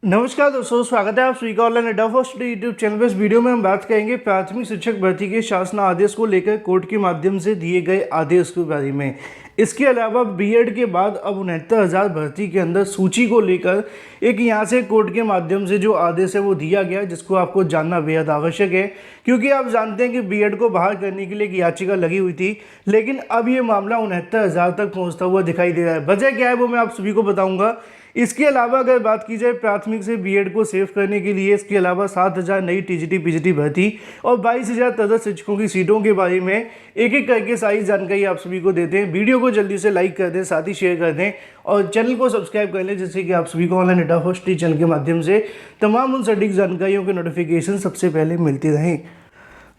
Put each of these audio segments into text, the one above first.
नमस्कार दोस्तों, स्वागत है आप सभी का ऑनलाइन अड्डा फर्स्ट यूट्यूब चैनल पर। इस वीडियो में हम बात करेंगे प्राथमिक शिक्षक भर्ती के शासन आदेश को लेकर कोर्ट के माध्यम से दिए गए आदेश के बारे में। इसके अलावा बीएड के बाद अब 69,000 भर्ती के अंदर सूची को लेकर एक यहाँ से कोर्ट के माध्यम से जो आदेश है वो दिया गया है, जिसको आपको जानना बेहद आवश्यक है, क्योंकि आप जानते हैं कि बीएड को बहाल करने के लिए एक याचिका लगी हुई थी, लेकिन अब ये मामला 69,000 तक पहुँचता हुआ दिखाई दे रहा है। वजह क्या है वो मैं आप सभी को बताऊँगा। इसके अलावा अगर बात की जाए प्राथमिक से बीएड को सेव करने के लिए, इसके अलावा 7,000 नई टीजीटी पीजीटी भर्ती और 22,000 तदर्थ शिक्षकों की सीटों के बारे में एक एक करके सारी जानकारी आप सभी को देते हैं। वीडियो को जल्दी से लाइक कर दें, साथ ही शेयर कर दें और चैनल को सब्सक्राइब कर लें, जिससे कि आप सभी को ऑनलाइन अड्डा फर्स्ट चैनल के माध्यम से तमाम उन सटीक जानकारियों के नोटिफिकेशन सबसे पहले मिलते रहें।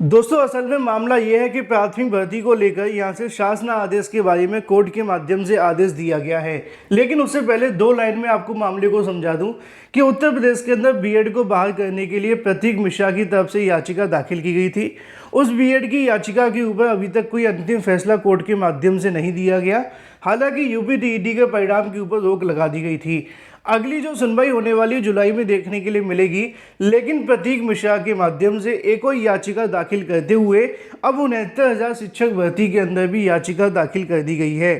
दोस्तों, असल में मामला यह है कि प्राथमिक भर्ती को लेकर यहाँ से शासन आदेश के बारे में कोर्ट के माध्यम से आदेश दिया गया है। लेकिन उससे पहले दो लाइन में आपको मामले को समझा दूं कि उत्तर प्रदेश के अंदर बीएड को बहाल करने के लिए प्रतीक मिश्रा की तरफ से याचिका दाखिल की गई थी। उस बीएड की याचिका के ऊपर अभी तक कोई अंतिम फैसला कोर्ट के माध्यम से नहीं दिया गया। हालांकि यूपी टीईटी के परिणाम के ऊपर रोक लगा दी गई थी। अगली जो सुनवाई होने वाली जुलाई में देखने के लिए मिलेगी, लेकिन प्रतीक मिश्रा के माध्यम से एक और याचिका दाखिल करते हुए अब 69,000 शिक्षक भर्ती के अंदर भी याचिका दाखिल कर दी गई है।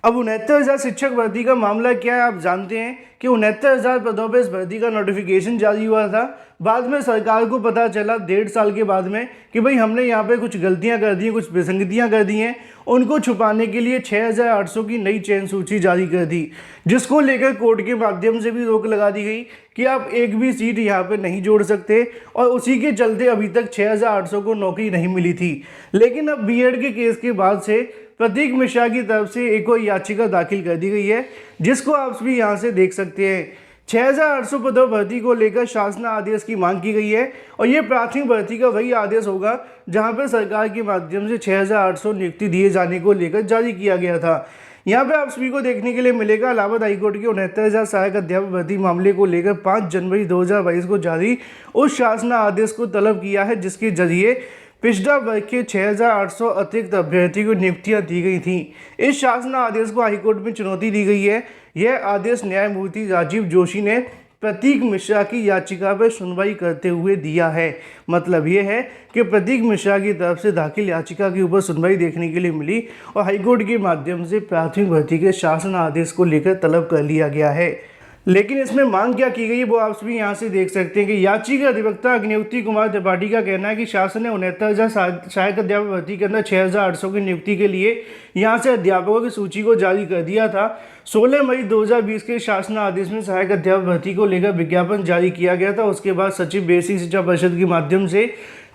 अब 69,000 शिक्षक भर्ती का मामला क्या है, आप जानते हैं कि 69,000 पदों पर इस भर्ती का नोटिफिकेशन जारी हुआ था। बाद में सरकार को पता चला 1.5 साल के बाद में कि भाई हमने यहाँ पे कुछ गलतियाँ कर दी हैं, कुछ विसंगतियाँ कर दी हैं। उनको छुपाने के लिए 6,800 की नई चयन सूची जारी कर दी, जिसको लेकर कोर्ट के माध्यम से भी रोक लगा दी गई कि आप एक भी सीट यहाँ पे नहीं जोड़ सकते, और उसी के चलते अभी तक 6,800 को नौकरी नहीं मिली थी। लेकिन अब बीएड के केस के बाद से प्रतीक मिश्रा की तरफ से एक और याचिका दाखिल कर दी गई है, जिसको आप भी यहाँ से देख सकते हैं। 6,800 पदों भर्ती को लेकर शासन आदेश की मांग की गई है, और ये प्राथमिक भर्ती का वही आदेश होगा जहां पर सरकार के माध्यम से 6,800 नियुक्ति दिए जाने को लेकर जारी किया गया था। यहाँ पे आप सभी को देखने के लिए मिलेगा इलाहाबाद हाईकोर्ट के 69,000 सहायक अध्यापक भर्ती मामले को लेकर 5 जनवरी 2022 को जारी उस शासन आदेश को तलब किया है, जिसके जरिए पिछड़ा वर्ग के 6,800 अतिरिक्त अभ्यर्थी को नियुक्तियां दी गई थी। इस शासन आदेश को हाईकोर्ट में चुनौती दी गई है। यह आदेश न्यायमूर्ति राजीव जोशी ने प्रतीक मिश्रा की याचिका पर सुनवाई करते हुए दिया है। मतलब यह है कि प्रतीक मिश्रा की तरफ से दाखिल याचिका के ऊपर सुनवाई देखने के लिए मिली और हाईकोर्ट के माध्यम से प्राथमिक भर्ती के शासन आदेश को लेकर तलब कर लिया गया है। लेकिन इसमें मांग क्या की गई है वो आप सभी यहाँ से देख सकते हैं कि याचिका अधिवक्ता अग्निहोत्री कुमार त्रिपाठी का कहना है कि शासन ने 69,000 सहायक अध्यापक भर्ती के अंदर 6,800 की नियुक्ति के लिए यहाँ से अध्यापकों की सूची को जारी कर दिया था। 16 मई 2020 के शासन आदेश में सहायक अध्यापक भर्ती को लेकर विज्ञापन जारी किया गया था। उसके बाद सचिव बेसिक शिक्षा परिषद के माध्यम से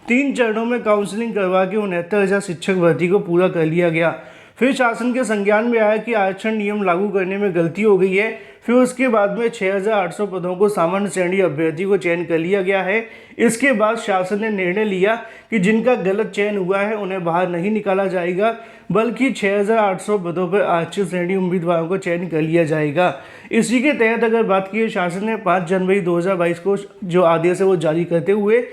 3 चरणों में काउंसलिंग करवा के 69,000 शिक्षक भर्ती को पूरा कर लिया गया। फिर शासन के संज्ञान में आया कि आरक्षण नियम लागू करने में गलती हो गई है। फिर उसके बाद में 6,800 पदों को सामान्य श्रेणी अभ्यर्थी को चयन कर लिया गया है। इसके बाद शासन ने निर्णय लिया कि जिनका गलत चयन हुआ है उन्हें बाहर नहीं निकाला जाएगा, बल्कि 6,800 पदों पर आरक्षित श्रेणी उम्मीदवारों को चयन कर लिया जाएगा। इसी के तहत अगर बात की, शासन ने 5 जनवरी 2022 को जो आदेश है वो जारी करते हुए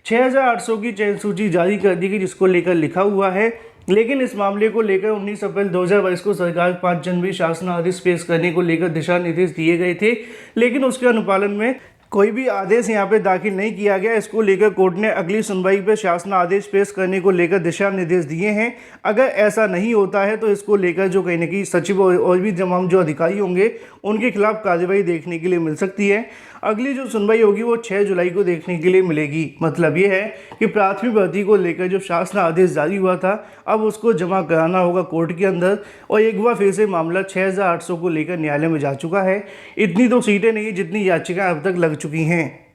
6,800 की चयन सूची जारी कर दी गई, जिसको लेकर लिखा हुआ है। लेकिन इस मामले को लेकर 19 अप्रैल 2022 को सरकार 5 जनवरी शासन आदेश पेश करने को लेकर दिशा निर्देश दिए गए थे, लेकिन उसके अनुपालन में कोई भी आदेश यहाँ पे दाखिल नहीं किया गया। इसको लेकर कोर्ट ने अगली सुनवाई पे शासन आदेश पेश करने को लेकर दिशा निर्देश दिए हैं। अगर ऐसा नहीं होता है तो इसको लेकर जो कहीं ना कहीं सचिव और भी तमाम जो अधिकारी होंगे उनके खिलाफ कार्रवाई देखने के लिए मिल सकती है। अगली जो सुनवाई होगी वो 6 जुलाई को देखने के लिए मिलेगी। मतलब ये है कि प्राथमिक भर्ती को लेकर जो शासन आदेश जारी हुआ था अब उसको जमा कराना होगा कोर्ट के अंदर, और एक बार फिर से मामला 6,800 को लेकर न्यायालय में जा चुका है। इतनी तो सीटें नहीं जितनी याचिकाएं अब तक लग चुकी हैं।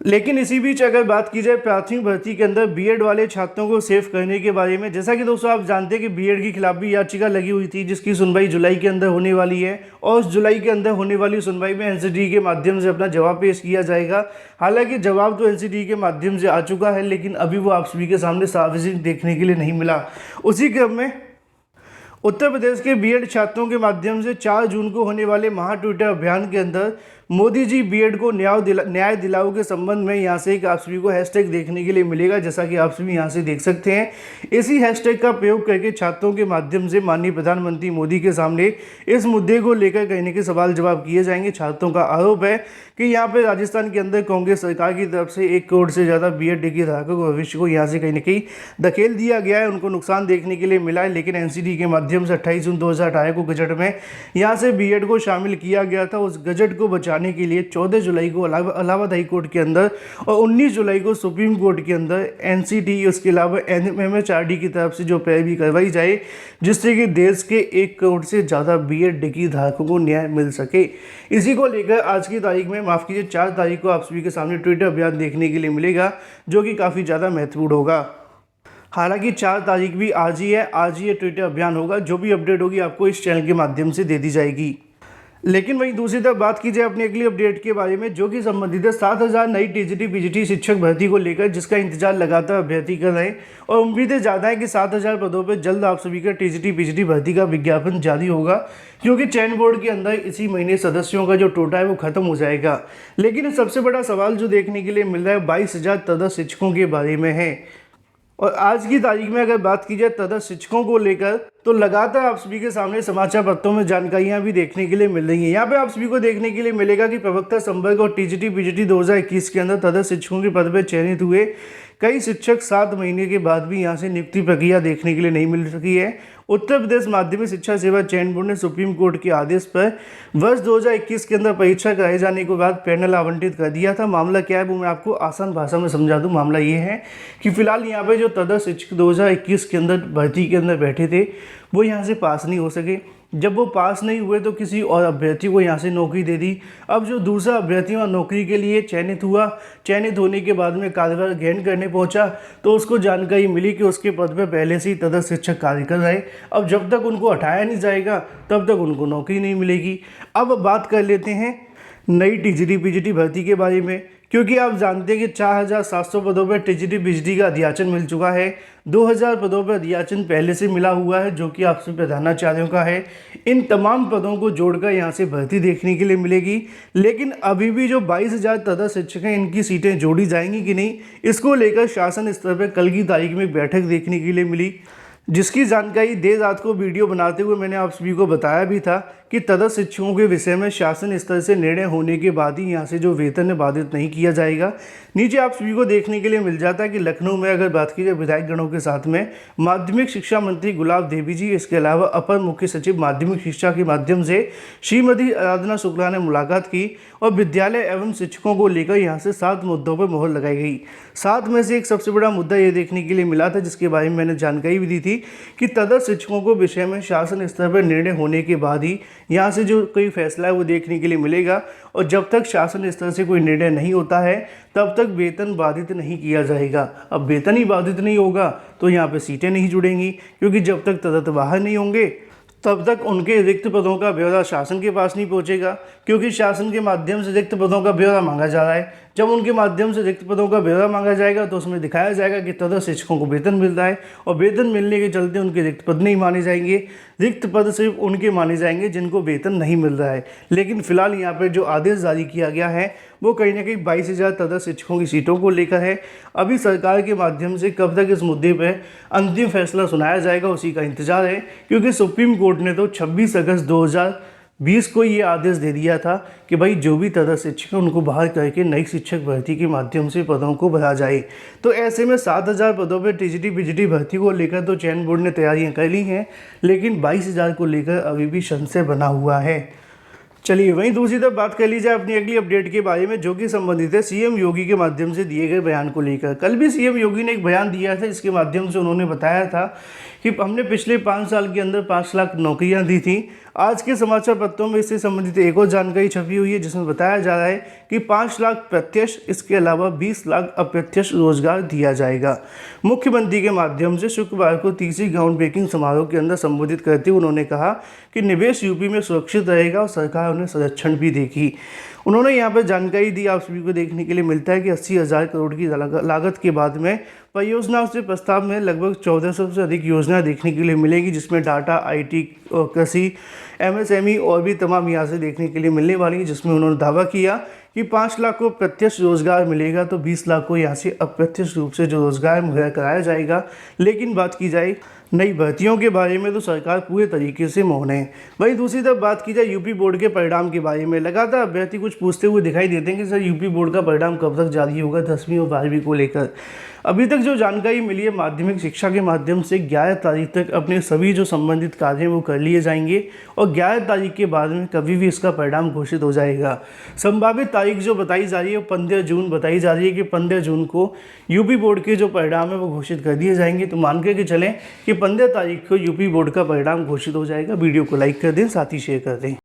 लेकिन इसी बीच अगर बात की जाए प्राथमिक भर्ती के अंदर बीएड वाले छात्रों को सेव करने के बारे में, जैसा कि दोस्तों आप जानते हैं कि बीएड के खिलाफ भी याचिका लगी हुई थी, जिसकी सुनवाई जुलाई के अंदर होने वाली है, और उस जुलाई के अंदर होने वाली सुनवाई में एनसीटीई के माध्यम से अपना जवाब पेश किया जाएगा। हालांकि जवाब तो एनसीटीई के माध्यम से आ चुका है, लेकिन अभी वो आप सभी के सामने सार्वजनिक देखने के लिए नहीं मिला। उसी क्रम में उत्तर प्रदेश के बीएड छात्रों के माध्यम से 4 जून को होने वाले महा ट्विटर अभियान के अंदर मोदी जी बीएड को न्याय दिलाओ के संबंध में यहाँ से एक आप सभी को हैशटैग देखने के लिए मिलेगा, जैसा कि आप सभी यहाँ से देख सकते हैं। इसी हैशटैग का प्रयोग करके छात्रों के माध्यम से माननीय प्रधानमंत्री मोदी के सामने इस मुद्दे को लेकर कहीं न कहीं सवाल जवाब किए जाएंगे। छात्रों का आरोप है कि यहाँ पे राजस्थान के अंदर कांग्रेस सरकार की तरफ से 1 करोड़ से ज़्यादा बीएड डिग्री धारकों को भविष्य को यहाँ से कहीं न कहीं धकेल दिया गया है, उनको नुकसान देखने के लिए मिला है। लेकिन एनसीडी के माध्यम से 28 जून 2018 को गजट में यहाँ से बीएड को शामिल किया गया था। उस गजट को बचाने के लिए 14 जुलाई को इलाहाबाद हाई कोर्ट के अंदर और 19 जुलाई को सुप्रीम कोर्ट के अंदर एनसीटी उसके अलावा एमएचआरडी की तरफ से जो पैरवी करवाई जाए, जिससे कि देश के 1 करोड़ से ज़्यादा बीएड डिग्री धारकों को न्याय मिल सके। इसी को लेकर आज की तारीख में, माफ़ कीजिए 4 तारीख को आप सभी के सामने ट्विटर अभियान देखने के लिए मिलेगा, जो कि काफ़ी ज़्यादा महत्वपूर्ण होगा। हालांकि 4 तारीख भी आज ही है, आज ही ये ट्विटर अभियान होगा। जो भी अपडेट होगी आपको इस चैनल के माध्यम से दे दी जाएगी। लेकिन वहीं दूसरी तरफ बात की जाए अपनी अगली अपडेट के बारे में, जो कि संबंधित है 7000 नई टीजीटी पीजीटी शिक्षक भर्ती को लेकर, जिसका इंतजार लगातार अभ्यर्थी कर रहे हैं और उम्मीदें ज़्यादा है कि 7000 पदों पर जल्द आप सभी का टीजीटी पीजीटी भर्ती का विज्ञापन जारी होगा, क्योंकि चयन बोर्ड के अंदर इसी महीने सदस्यों का जो टोटा है वो खत्म हो जाएगा। लेकिन सबसे बड़ा सवाल जो देखने के लिए मिल रहा है 22,000 तदर्थ शिक्षकों के बारे में है। और आज की तारीख में अगर बात की जाए तदर्थ शिक्षकों को लेकर, तो लगातार आप सभी के सामने समाचार पत्रों में जानकारियां भी देखने के लिए मिल रही हैं। यहाँ पे आप सभी को देखने के लिए मिलेगा कि प्रवक्ता संवर्ग और टीजीटी पीजीटी 2021 के अंदर तदर्थ शिक्षकों के पद पर चयनित हुए कई शिक्षक 7 महीने के बाद भी यहाँ से नियुक्ति प्रक्रिया देखने के लिए नहीं मिल सकी है। उत्तर प्रदेश माध्यमिक शिक्षा सेवा चयन बोर्ड ने सुप्रीम कोर्ट के आदेश पर वर्ष 2021 के अंदर परीक्षा कराए जाने के बाद पैनल आवंटित कर दिया था। मामला क्या है वो मैं आपको आसान भाषा में समझा दूं। मामला ये है कि फिलहाल यहाँ पे जो तदर्थ शिक्षक 2021 के अंदर भर्ती के अंदर बैठे थे वो यहाँ से पास नहीं हो सके। जब वो पास नहीं हुए तो किसी और अभ्यर्थी को यहाँ से नौकरी दे दी। अब जो दूसरा अभ्यर्थी वहाँ नौकरी के लिए चयनित हुआ, चयनित होने के बाद में कार्यभार ग्रहण करने पहुँचा तो उसको जानकारी मिली कि उसके पद पर पहले से ही तदर्थ शिक्षक कार्य कर रहे। अब जब तक उनको हटाया नहीं जाएगा तब तक उनको नौकरी नहीं मिलेगी। अब बात कर लेते हैं नई टीजीटी पीजीटी भर्ती के बारे में, क्योंकि आप जानते हैं कि 4700 पदों पर टीजीटी पीजीटी का अध्याचन मिल चुका है। 2000 पदों पर अध्याचन पहले से मिला हुआ है, जो कि आपसे प्रधानाचार्यों का है। इन तमाम पदों को जोड़कर यहाँ से भर्ती देखने के लिए मिलेगी। लेकिन अभी भी जो 22,000 तदर्थ शिक्षक हैं, इनकी सीटें जोड़ी जाएंगी कि नहीं, इसको लेकर शासन स्तर पर कल की तारीख में बैठक देखने के लिए मिली, जिसकी जानकारी देर रात को वीडियो बनाते हुए मैंने आप सभी को बताया भी था कि तदर्थ शिक्षकों के विषय में शासन स्तर से निर्णय होने के बाद ही यहाँ से जो वेतन है बाधित नहीं किया जाएगा। नीचे आप सभी को देखने के लिए मिल जाता है कि लखनऊ में अगर बात की जाए विधायक गणों के साथ में माध्यमिक शिक्षा मंत्री गुलाब देवी जी, इसके अलावा अपर मुख्य सचिव माध्यमिक शिक्षा के माध्यम से श्रीमती आराधना शुक्ला ने मुलाकात की और विद्यालय एवं शिक्षकों को लेकर यहाँ से 7 मुद्दों पर मोहर लगाई गई। 7 में से एक सबसे बड़ा मुद्दा ये देखने के लिए मिला था, जिसके बारे में मैंने जानकारी भी दी थी कि तदर्थ शिक्षकों को विषय में शासन स्तर पर निर्णय होने के बाद ही यहाँ से जो कोई फैसला है वो देखने के लिए मिलेगा। और जब तक शासन स्तर से कोई निर्णय नहीं होता है तब तक वेतन बाधित नहीं किया जाएगा। अब वेतन ही बाधित नहीं होगा तो यहाँ पे सीटें नहीं जुड़ेंगी, क्योंकि जब तक तदर्थ बाहर नहीं होंगे तब तक उनके रिक्त पदों का ब्यौरा शासन के पास नहीं पहुंचेगा, क्योंकि शासन के माध्यम से रिक्त पदों का ब्यौरा मांगा जा रहा है। जब उनके माध्यम से रिक्त पदों का ब्यौरा मांगा जाएगा तो उसमें दिखाया जाएगा कि तदर्थ शिक्षकों को वेतन मिल रहा है, और वेतन मिलने के चलते उनके रिक्त पद नहीं माने जाएंगे। रिक्त पद सिर्फ उनके माने जाएंगे जिनको वेतन नहीं मिल रहा है। लेकिन फिलहाल यहाँ पर जो आदेश जारी किया गया है वो कहीं ना कहीं 22,000 तदर्थ शिक्षकों की सीटों को लेकर है। अभी सरकार के माध्यम से कब तक इस मुद्दे पर अंतिम फैसला सुनाया जाएगा उसी का इंतजार है, क्योंकि सुप्रीम कोर्ट ने तो 26 अगस्त 2020 को ये आदेश दे दिया था कि भाई जो भी तदर्थ शिक्षक है उनको बाहर करके नई शिक्षक भर्ती के माध्यम से पदों को भरा जाए। तो ऐसे में 7,000 पदों पर टीजीटी पीजीटी भर्ती को लेकर तो चयन बोर्ड ने तैयारियां कर ली हैं, लेकिन 22,000 को लेकर अभी भी संशय बना हुआ है। चलिए वहीं दूसरी तरफ बात कर लीजिए अपनी अगली अपडेट के बारे में, जो कि संबंधित है सीएम योगी के माध्यम से दिए गए बयान को लेकर। कल भी सीएम योगी ने एक बयान दिया था, जिसके माध्यम से उन्होंने बताया था कि हमने पिछले 5 साल के अंदर 5 लाख नौकरियां दी थी। आज के समाचार पत्रों में इससे संबंधित एक और जानकारी छपी हुई है, जिसमें बताया जा रहा है कि 5 लाख प्रत्यक्ष, इसके अलावा 20 लाख अप्रत्यक्ष रोजगार दिया जाएगा। मुख्यमंत्री के माध्यम से शुक्रवार को तीसरी ग्राउंड ब्रेकिंग समारोह के अंदर संबोधित करते हुए उन्होंने कहा कि निवेश यूपी में सुरक्षित रहेगा और सरकार है उन्हें संरक्षण भी देगी। उन्होंने यहाँ पर जानकारी दी, आप सभी को देखने के लिए मिलता है कि 80,000 करोड़ की लागत के बाद में परियोजनाओं से प्रस्ताव में लगभग 1400 से अधिक योजना देखने के लिए मिलेगी, जिसमें डाटा, आईटी, कृषि, एमएसएमई और भी तमाम यहाँ से देखने के लिए मिलने वाली है। जिसमें उन्होंने दावा किया कि 5 लाख को प्रत्यक्ष रोजगार मिलेगा तो 20 लाख को यहाँ से अप्रत्यक्ष रूप से जो रोजगार मुहैया कराया जाएगा। लेकिन बात की जाए नई भर्तियों के बारे में तो सरकार पूरे तरीके से मौन है। वहीं दूसरी तरफ बात की जाए यूपी बोर्ड के परिणाम के बारे में, लगातार अभ्यर्थी कुछ पूछते हुए दिखाई देते हैं कि सर यूपी बोर्ड का परिणाम कब तक जारी होगा 10वीं और 12वीं को लेकर। अभी तक जो जानकारी मिली है, माध्यमिक शिक्षा के माध्यम से 11 तारीख तक अपने सभी जो संबंधित कार्य हैं वो कर लिए जाएंगे और 11 तारीख के बाद में कभी भी इसका परिणाम घोषित हो जाएगा। संभावित तारीख जो बताई जा रही है 15 जून बताई जा रही है कि 15 जून को यूपी बोर्ड के जो परिणाम है वो घोषित कर दिए जाएंगे। तो मान के चलें कि 15 तारीख को यूपी बोर्ड का परिणाम घोषित हो जाएगा। वीडियो को लाइक कर दें, साथ ही शेयर कर दें।